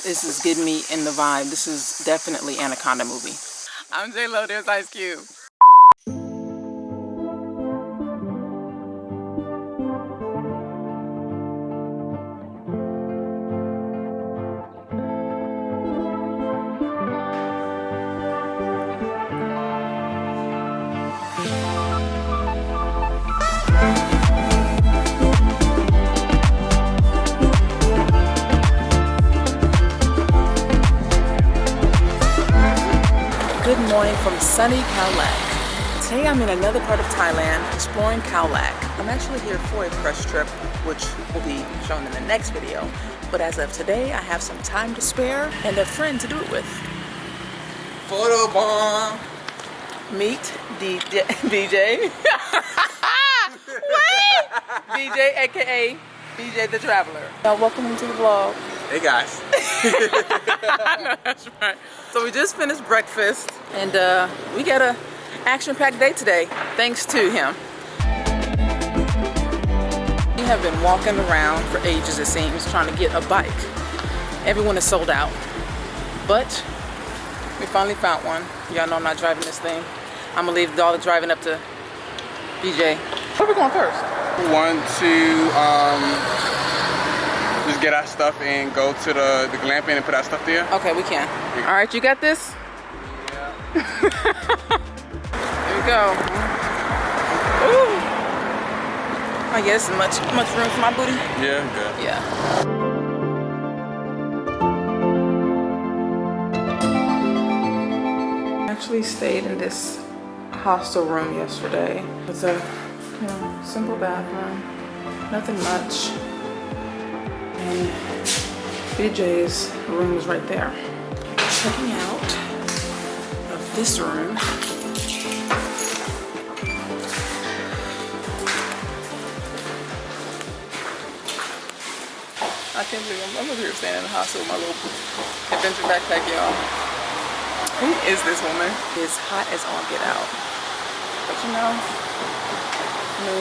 This is getting me in the vibe. This is definitely Anaconda movie. I'm J-Lo, there's Ice Cube. Good morning from sunny Khao Lak. Today I'm in another part of Thailand exploring Khao Lak. I'm actually here for a press trip, which will be shown in the next video. But as of today, I have some time to spare and a friend to do it with. Photo bomb! Meet BJ. Wait! BJ, aka BJ the Traveler. Welcome to the vlog. Hey guys. No, that's right. So we just finished breakfast and we got a action-packed day today, thanks to him. We have been walking around for ages, it seems, trying to get a bike. Everyone is sold out, but we finally found one. Y'all know I'm not driving this thing. I'm gonna leave all the driving up to BJ. Where are we going first? We want to just get our stuff and go to the glamping and put our stuff there. Okay, we can. All right, you got this? Yeah. Here we go. Ooh. I guess much room for my booty. Yeah, good. Yeah. I actually stayed in this hostel room yesterday. It's a simple bathroom, nothing much. And BJ's room is right there. Checking out of this room. I can't believe I'm over here standing in the hospital with my little adventure backpack, y'all. Who is this woman? It's hot as all get out. But you know,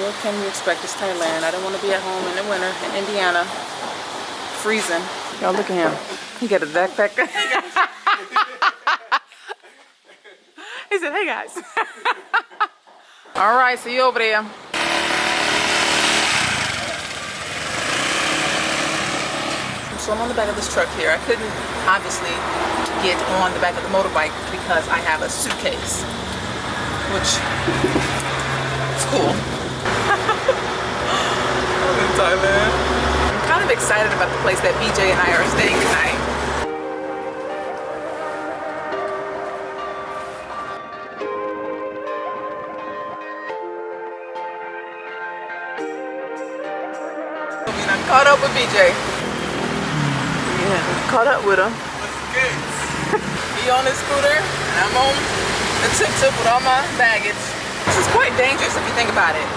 what can you expect? It's Thailand. I don't want to be at home in the winter in Indiana, freezing. Y'all look at him. He got a backpack. He said, hey guys. All right, see you over there. So I'm on the back of this truck here. I couldn't obviously get on the back of the motorbike because I have a suitcase, which is cool. I'm in Thailand. I'm kind of excited about the place that BJ and I are staying tonight. I mean, I caught up with BJ. Yeah, caught up with him. He on his scooter, and I'm on the tuk-tuk with all my baggage. This is quite dangerous if you think about it.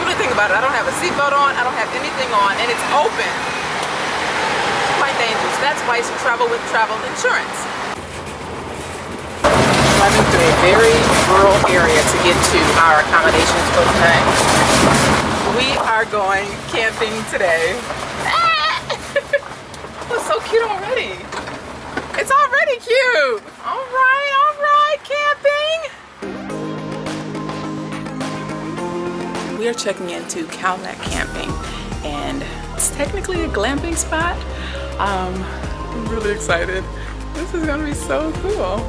Really think about it. I don't have a seatbelt on, I don't have anything on, and it's open. It's quite dangerous. That's why you should travel with travel insurance. Driving through a very rural area to get to our accommodations for tonight. We are going camping today. It's so cute already. It's already cute. All right, camping. We are checking into Khao Lak camping, and it's technically a glamping spot. I'm really excited. This is gonna be so cool.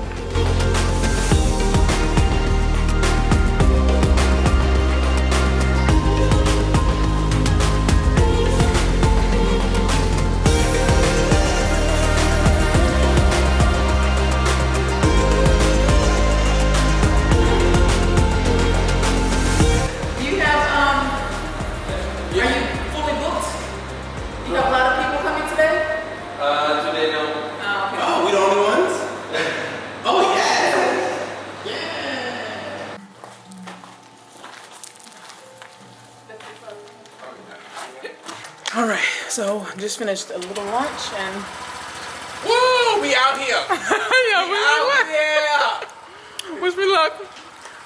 All right, so just finished a little lunch and Woo! We out here. yeah, we out here. Wish me luck.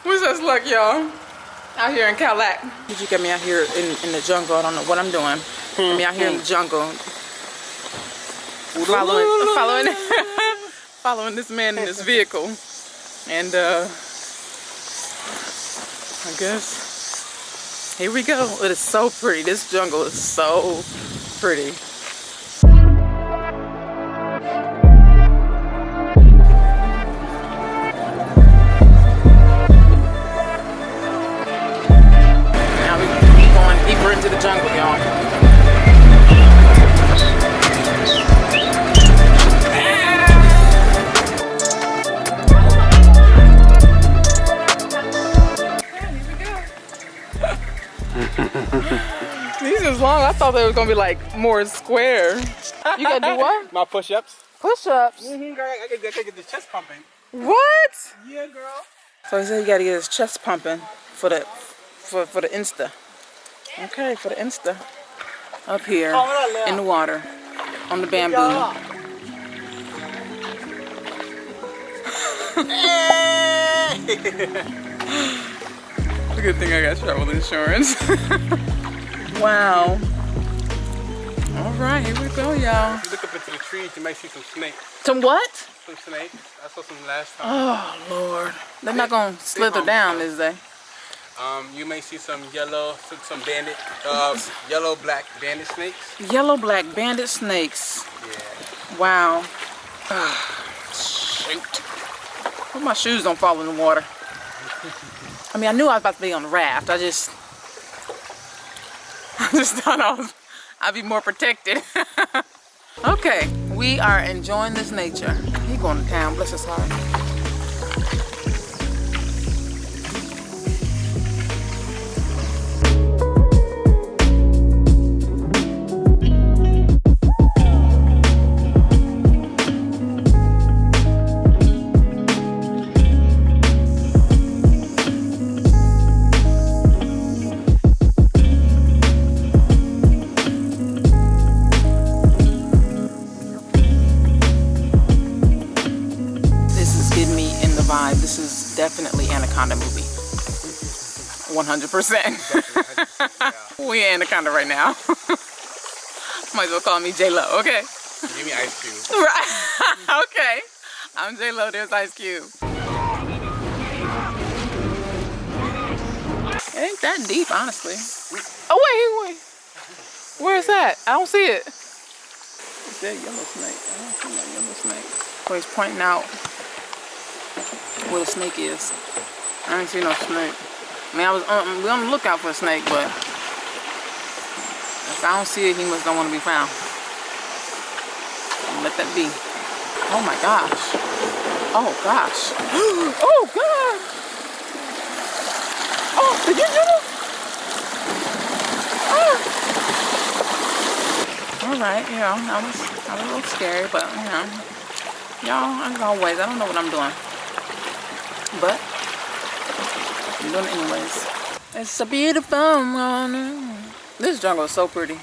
Wish us luck, y'all. Out here in Khao Lak. You got me out here in the jungle. I don't know what I'm doing. Got me out here in the jungle. following this man in this vehicle, and I guess here we go. It is so pretty. This jungle is so pretty. Now we're going deeper into the jungle, y'all. These is long. I thought they were gonna be like more square. You gotta do what? My push-ups. Push-ups. Girl, I gotta get the chest pumping. What? Yeah, girl. So he said you gotta get his chest pumping for the Insta. Okay, for the Insta. Up here in the water on the bamboo. It's a good thing I got travel insurance. Wow. All right, here we go, y'all. If you look up into the trees, you might see some snakes. Some what? Some snakes. I saw some last time. Oh, Lord. They're not going to slither down, is they? You may see some yellow, some bandit, yellow-black bandit snakes. Yellow-black bandit snakes. Yeah. Wow. Shoot. Hope my shoes don't fall in the water. I mean, I knew I was about to be on the raft. I just thought I'd be more protected. Okay, we are enjoying this nature. He going to town, bless his heart. This is definitely Anaconda movie. 100%. We Anaconda right now. Might as well call me J-Lo, okay? Give me Ice Cube. Right. Okay. I'm J-Lo, there's Ice Cube. It ain't that deep, honestly. Oh, wait. Where's that? I don't see it. Is that yellow snake? I don't see that yellow snake. Oh, he's pointing out where the snake is. I didn't see no snake. I mean, we on the lookout for a snake, but if I don't see it, he must don't want to be found. Let that be. Oh my gosh. Oh gosh. Oh God. Oh, did you do it? Oh. All right, you know, that was a little scary, but you know, y'all, as always, I don't know what I'm doing. But I'm doing it anyways. It's a beautiful morning. This jungle is so pretty.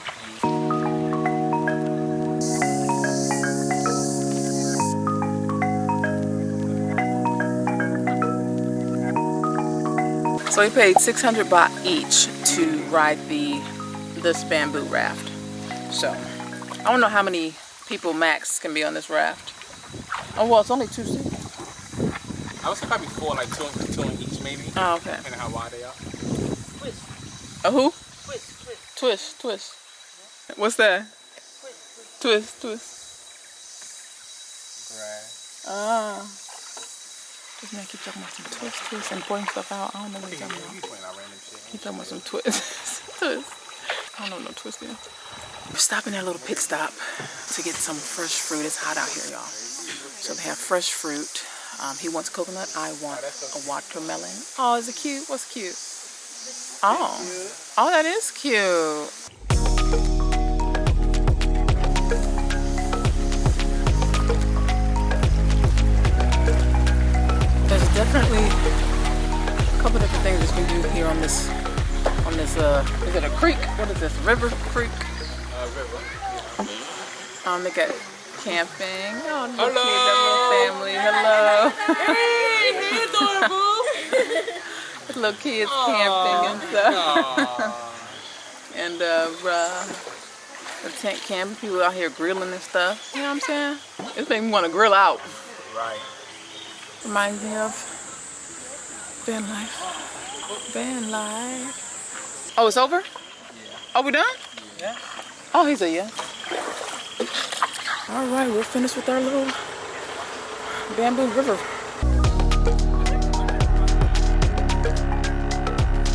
So we paid 600 baht each to ride this bamboo raft. So I don't know how many people max can be on this raft. Oh well, it's only 2 seats. I would say probably 4, like two in each maybe. Oh, okay. Depending on how wide they are. Twist. A who? Twist. What's that? Twist. Grass. Ah. This man keep talking about some twist and pointing stuff out. I don't know what he's talking about. He's pointing out random shit. He's talking about some twist. I don't know what no twist is. We're stopping at a little pit stop to get some fresh fruit. It's hot out here, y'all. So they have fresh fruit. He wants coconut. I want a watermelon. Oh, is it cute? What's cute? Oh, that is cute. There's definitely a couple different things that you can do here on this. Is it a creek? What is this? River? Creek? River. They got camping. Oh, look, hello. Kids, that little family. Hello. Hey, adorable. Little kids camping and stuff. And The tent camping, people out here grilling and stuff. You know what I'm saying? It's making me want to grill out. Right. Reminds me of van life. Van life. Oh, it's over? Yeah. Oh, we done? Yeah. Oh, he said yeah. All right, we're finished with our little bamboo river.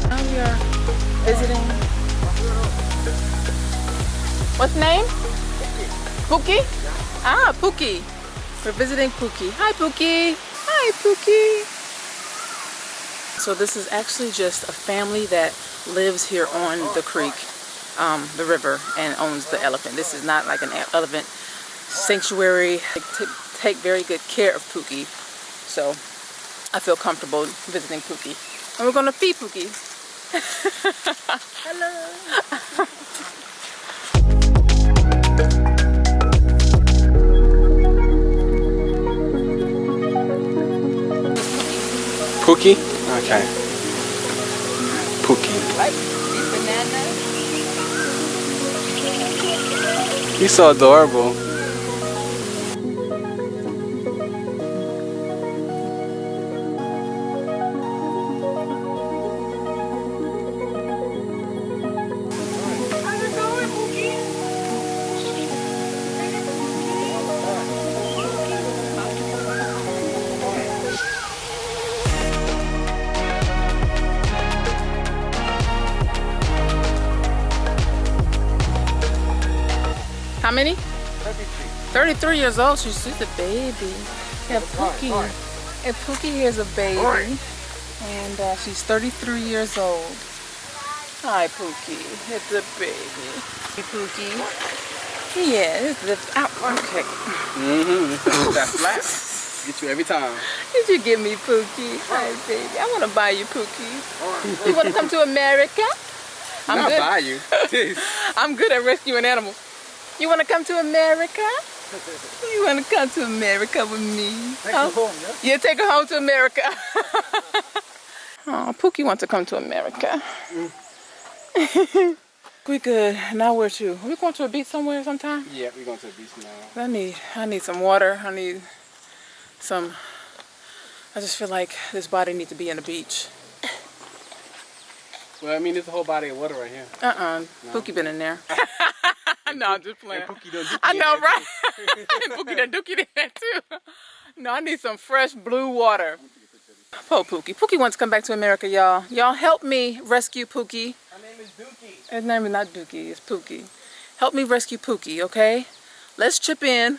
Now we are visiting. What's the name? Pookie. Ah, Pookie. We're visiting Pookie. Hi, Pookie. Hi, Pookie. So this is actually just a family that lives here on the creek, the river, and owns the elephant. This is not like an elephant sanctuary. They take very good care of Pookie. So I feel comfortable visiting Pookie. And we're gonna feed Pookie. Hello. Pookie? Okay. Pookie. Right? These bananas. He's so adorable. How many? 33 years old. She's a baby. Yeah, Pookie. And Pookie here is a baby. And she's 33 years old. Hi, Pookie. It's a baby. Hey, Pookie. Yeah, it's the okay. That flap. Get you every time. Did you give me Pookie? Hi, baby. I want to buy you Pookie. You want to come to America? I'm good. Buy you. I'm good at rescuing animals. You want to come to America? You want to come to America with me? Take her home, yeah? Yeah, take her home to America. Oh, Pookie wants to come to America. We good. Now where to? Are we going to a beach somewhere sometime? Yeah, we're going to the beach now. I need some water. I need some. I just feel like this body needs to be in the beach. Well, I mean, there's a whole body of water right here. No. Pookie been in there. No, I'm just playing. And Pookie done dookie I know, in right? And Pookie done dookie in there too. No, I need some fresh blue water. Poor Pookie. Pookie wants to come back to America, y'all. Y'all help me rescue Pookie. Her name is Dookie. His name is not Dookie, it's Pookie. Help me rescue Pookie, okay? Let's chip in.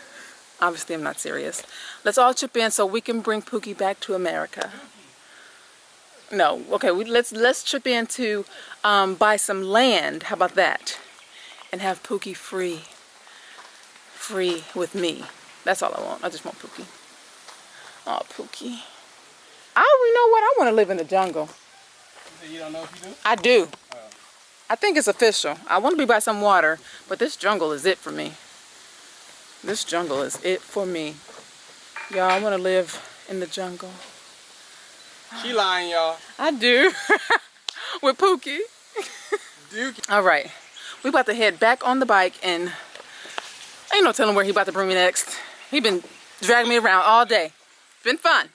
Obviously, I'm not serious. Let's all chip in so we can bring Pookie back to America. No, okay, let's chip in to buy some land. How about that? And have Pookie free with me. That's all I want. I just want Pookie. Oh, Pookie. You know what? I want to live in the jungle. You don't know if you do? I do. Oh. I think it's official. I want to be by some water, but this jungle is it for me. This jungle is it for me. Y'all, I want to live in the jungle. She lying, y'all. I do. With Pookie. Dookie. All right. We about to head back on the bike, and ain't no telling where he about to bring me next. He been dragging me around all day. It's been fun.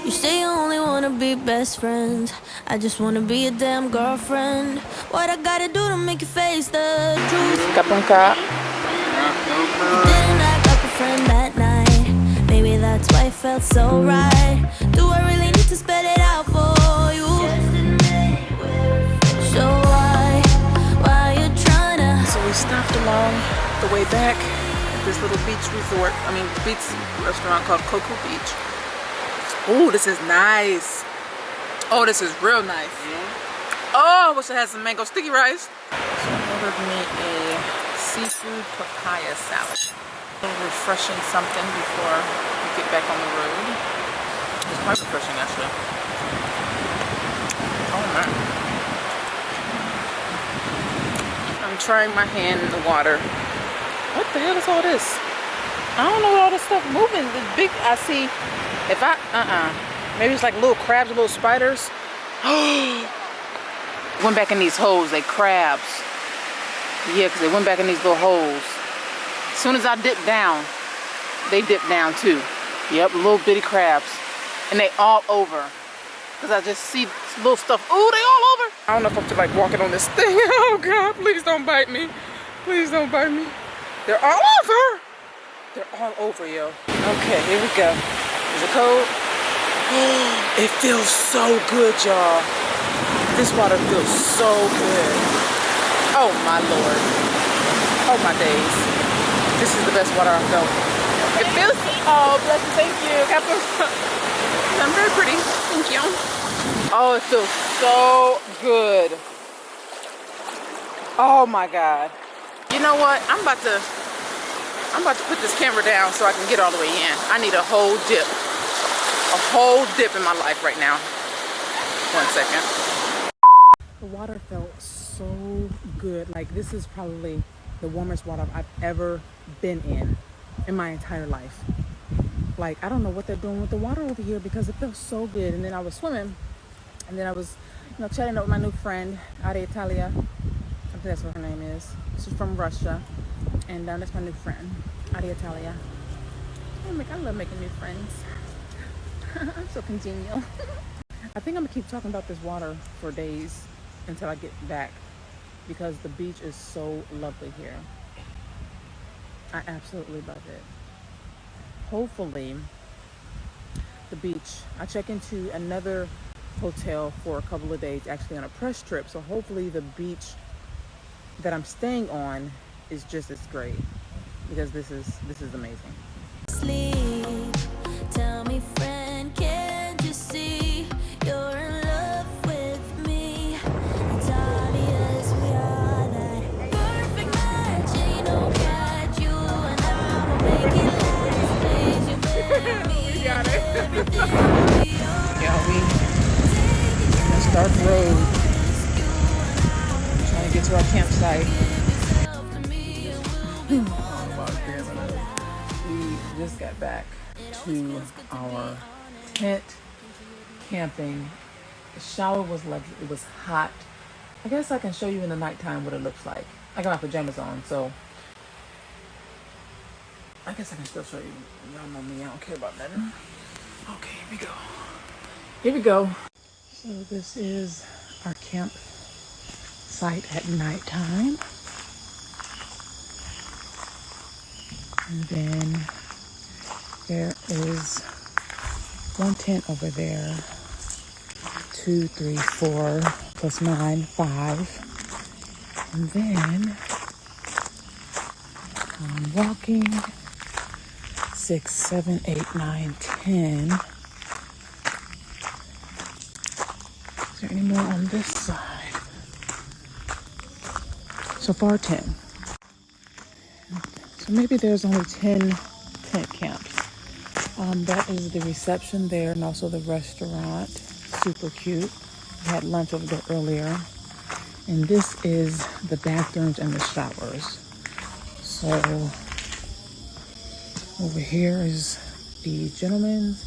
You say you only wanna be best friends. I just wanna be a damn girlfriend. What I gotta do to make you face the truth? Kapungka. You didn't act like a friend that night. Maybe that's why it felt so right. Do I really need to spell it out for you? So why you tryna? So we stopped along the way back at this little beach resort. Beach restaurant called Coco Beach. Oh, this is nice. Oh, this is real nice. Oh, I wish I had some mango sticky rice. So I ordered me a seafood papaya salad. A little refreshing something before we get back on the road. It's quite refreshing, actually. Oh, man. I'm trying my hand in the water. What the hell is all this? I don't know what all this stuff moving. The big, I see. If I, maybe it's like little crabs, little spiders. went back in these holes, they crabs. Yeah, because they went back in these little holes. As soon as I dipped down, they dipped down too. Yep, little bitty crabs. And they all over. Because I just see little stuff. Ooh, they all over. I don't know if I feel like walking on this thing. Oh God, please don't bite me. Please don't bite me. They're all over. They're all over, yo. Okay, here we go. Is it cold? It feels so good, y'all. This water feels so good. Oh my Lord. Oh my days. This is the best water I've felt. It feels, oh bless you, thank you. I'm very pretty, thank you. Oh, it feels so good. Oh my God. You know what, I'm about to put this camera down so I can get all the way in. I need a whole dip in my life right now. 1 second. The water felt so good. Like, this is probably the warmest water I've ever been in my entire life. Like, I don't know what they're doing with the water over here because it feels so good. And then I was swimming, and then I was, chatting up with my new friend, Italia. I think that's what her name is. She's from Russia, and that's my new friend, Italia. I love making new friends. I'm so congenial. I think I'm gonna keep talking about this water for days until I get back because the beach is so lovely here. I absolutely love it. Hopefully, the beach, I check into another hotel for a couple of days, actually on a press trip. So hopefully the beach that I'm staying on is just as great because this is amazing. Sleep. Tell me, friend, can't you see you're in love with me? It's obvious we are that perfect match. Ain't no catch, you and I will make it last. Days you better me. We got it. Everything will be alright. Yeah, let's start the road. Trying to get to our campsite. We just got back to our tent camping. The shower was lovely. It was hot. I guess I can show you in the nighttime what it looks like. I got my pajamas on, so I guess I can still show you. Y'all know me, I don't care about nothing. Okay, here we go. Here we go. So this is our camp site at nighttime. And then there is one tent over there. 2, 3, 4, plus mine, 5. And then I'm walking 6, 7, 8, 9, 10. Is there any more on this side? So far 10. So maybe there's only 10 tent camps. That is the reception there and also the restaurant. Super cute. We had lunch over there earlier. And this is the bathrooms and the showers. So over here is the gentlemen's,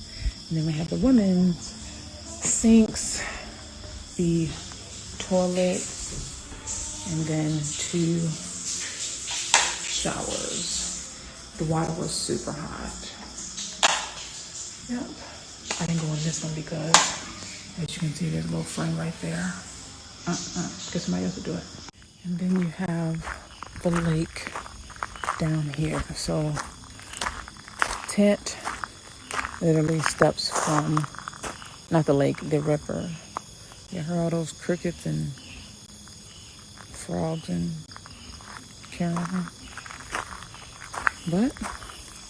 and then we have the women's sinks, the toilet, and then 2 showers. The water was super hot. Yep. I didn't go in this one because, as you can see, there's a little frame right there. Get somebody else to do it. And then you have the lake down here. So, tent literally steps from, not the lake, the river. You heard all those crickets and frogs and carrying. But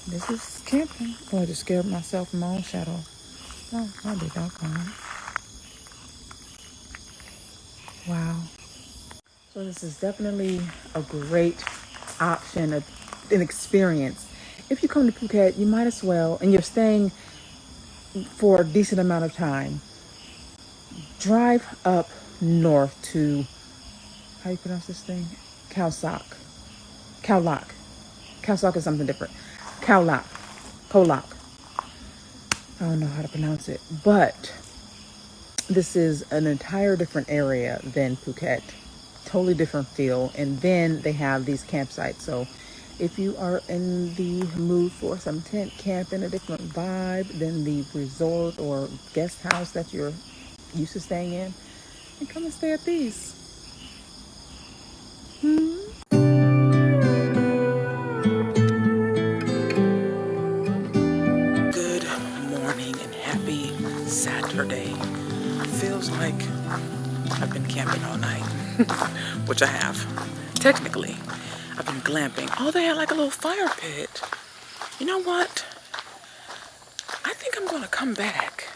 this is camping. Oh, I just scared myself from my own shadow. Oh, I'll be doggone. Wow. So this is definitely a great option, an experience. If you come to Phuket, you might as well, and you're staying for a decent amount of time, drive up north to, how do you pronounce this thing? Khao Lak. Khao Lak is something different. Khao Lak. I don't know how to pronounce it, but This is an entire different area than Phuket. Totally different feel. And then they have these campsites. So if you are in the mood for some tent camping, a different vibe than the resort or guest house that you're used to staying in, then come and stay at these. Good morning and happy Saturday. Feels like I've been camping all night, which I have. Technically, I've been glamping. Oh, they had like a little fire pit. You know what? I think I'm gonna come back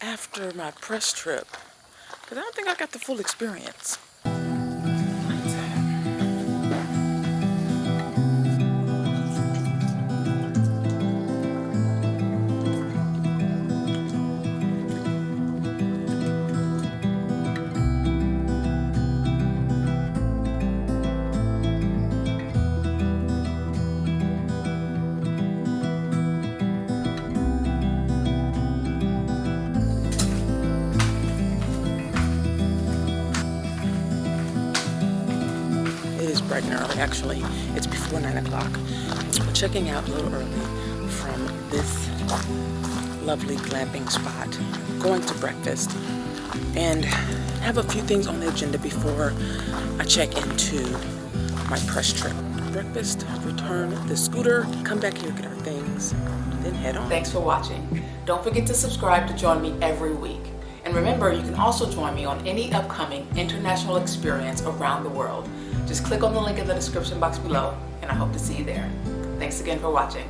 after my press trip because I don't think I got the full experience. Bright and early, actually. It's before 9 o'clock. We're checking out a little early from this lovely glamping spot, going to breakfast, and have a few things on the agenda before I check into my press trip. Breakfast, return the scooter, come back here, get our things, then head on. Thanks for watching. Don't forget to subscribe to join me every week. And remember, you can also join me on any upcoming international experience around the world. Just click on the link in the description box below, and I hope to see you there. Thanks again for watching.